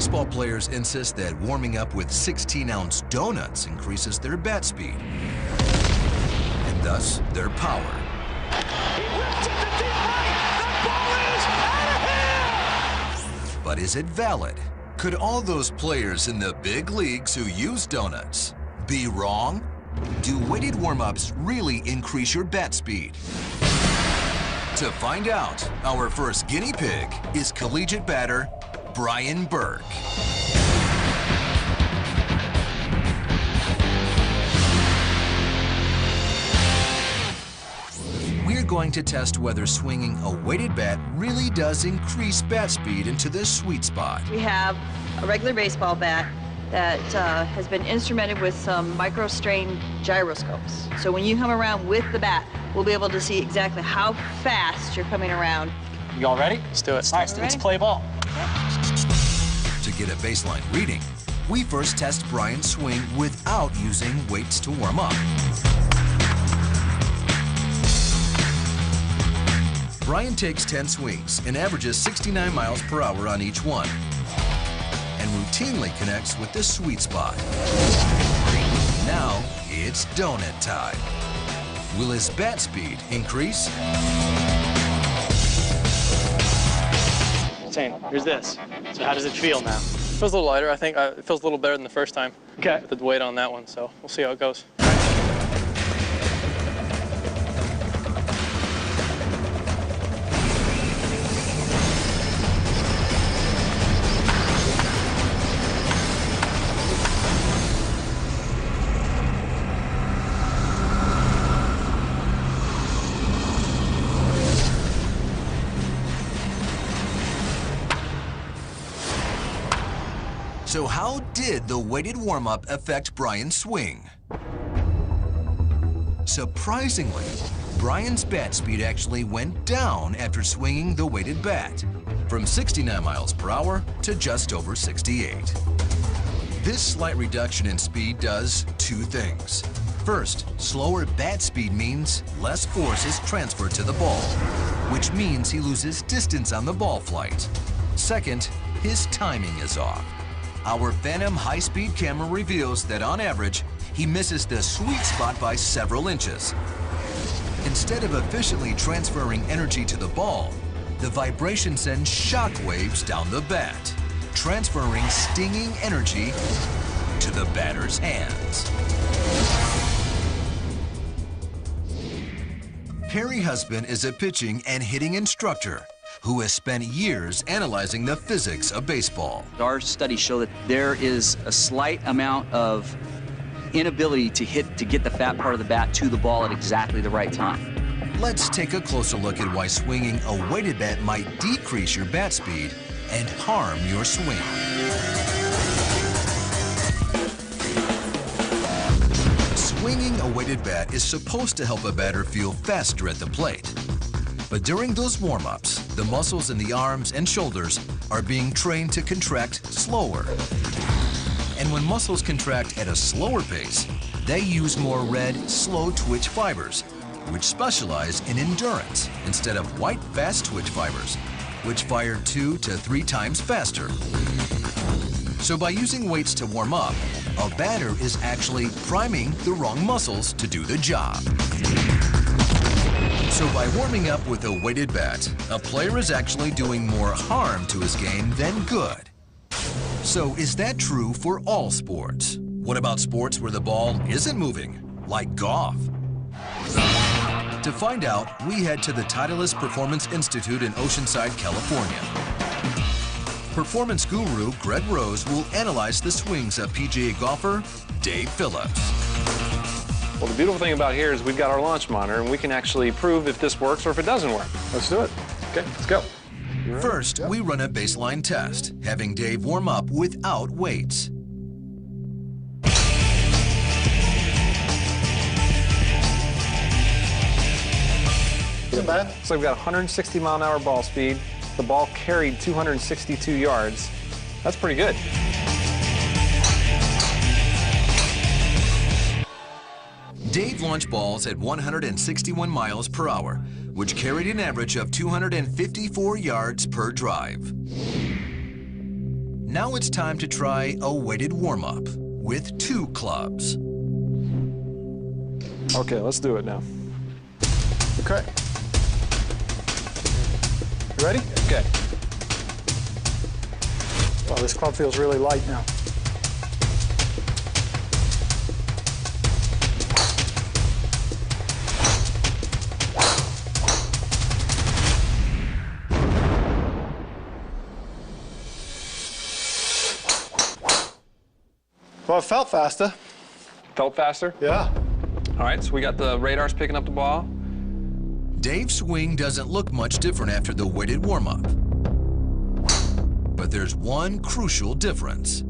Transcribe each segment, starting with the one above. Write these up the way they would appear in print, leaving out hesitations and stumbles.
Baseball players insist that warming up with 16-ounce donuts increases their bat speed, and thus their power. He whips it to deep right. The ball is out of here! But is it valid? Could all those players in the big leagues who use donuts be wrong? Do weighted warm-ups really increase your bat speed? To find out, our first guinea pig is collegiate batter Brian Burke. We're going to test whether swinging a weighted bat really does increase bat speed into the sweet spot. We have a regular baseball bat that has been instrumented with some micro-strain gyroscopes. So when you come around with the bat, we'll be able to see exactly how fast you're coming around. You all ready? Let's do it. All right, let's play ball. To get a baseline reading, we first test Brian's swing without using weights to warm up. Brian takes 10 swings and averages 69 miles per hour on each one, and routinely connects with the sweet spot. Now it's donut time. Will his bat speed increase? Shane, here's this. So how does it feel now? It feels a little lighter. I think it feels a little better than the first time. Okay. With the weight on that one, so we'll see how it goes. So how did the weighted warm-up affect Brian's swing? Surprisingly, Brian's bat speed actually went down after swinging the weighted bat, from 69 miles per hour to just over 68. This slight reduction in speed does two things. First, slower bat speed means less force is transferred to the ball, which means he loses distance on the ball flight. Second, his timing is off. Our Phantom high-speed camera reveals that on average, he misses the sweet spot by several inches. Instead of efficiently transferring energy to the ball, the vibration sends shock waves down the bat, transferring stinging energy to the batter's hands. Harry Husband is a pitching and hitting instructor who has spent years analyzing the physics of baseball. Our studies show that there is a slight amount of inability to get the fat part of the bat to the ball at exactly the right time. Let's take a closer look at why swinging a weighted bat might decrease your bat speed and harm your swing. Swinging a weighted bat is supposed to help a batter feel faster at the plate. But during those warm-ups, the muscles in the arms and shoulders are being trained to contract slower. And when muscles contract at a slower pace, they use more red, slow-twitch fibers, which specialize in endurance, instead of white, fast-twitch fibers, which fire 2 to 3 times faster. So by using weights to warm up, a batter is actually priming the wrong muscles to do the job. So by warming up with a weighted bat, a player is actually doing more harm to his game than good. So is that true for all sports? What about sports where the ball isn't moving, like golf? To find out, we head to the Titleist Performance Institute in Oceanside, California. Performance guru Greg Rose will analyze the swings of PGA golfer Dave Phillips. Well, the beautiful thing about here is we've got our launch monitor, and we can actually prove if this works or if it doesn't work. Let's do it. Okay, let's go. First, we run a baseline test, having Dave warm up without weights. Isn't bad. So we've got 160 mile an hour ball speed. The ball carried 262 yards. That's pretty good. Dave launched balls at 161 miles per hour, which carried an average of 254 yards per drive. Now it's time to try a weighted warm-up with 2 clubs. Okay, let's do it now. Okay. You ready? Okay. Well, this club feels really light now. Well, it felt faster. Felt faster? Yeah. All right, so we got the radars picking up the ball. Dave's swing doesn't look much different after the weighted warm-up. But there's one crucial difference.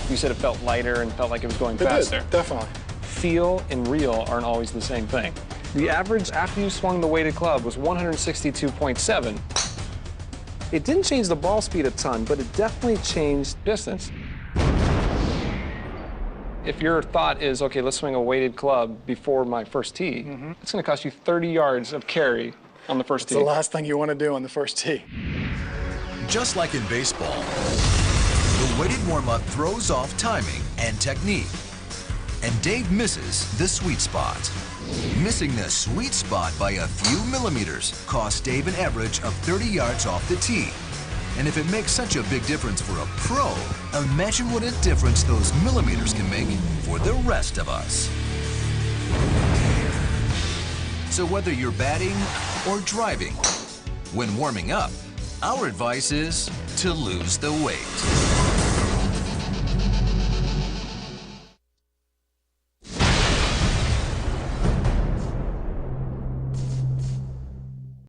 You said it felt lighter and felt like it was going It faster. did, definitely. Feel and real aren't always the same thing. The average after you swung the weighted club was 162.7. It didn't change the ball speed a ton, but it definitely changed distance. If your thought is, okay, let's swing a weighted club before my first tee, it's going to cost you 30 yards of carry on the first tee. It's the last thing you want to do on the first tee. Just like in baseball, the weighted warm-up throws off timing and technique. And Dave misses the sweet spot. Missing the sweet spot by a few millimeters costs Dave an average of 30 yards off the tee. And if it makes such a big difference for a pro, imagine what a difference those millimeters can make for the rest of us. So whether you're batting or driving, when warming up, our advice is to lose the weight.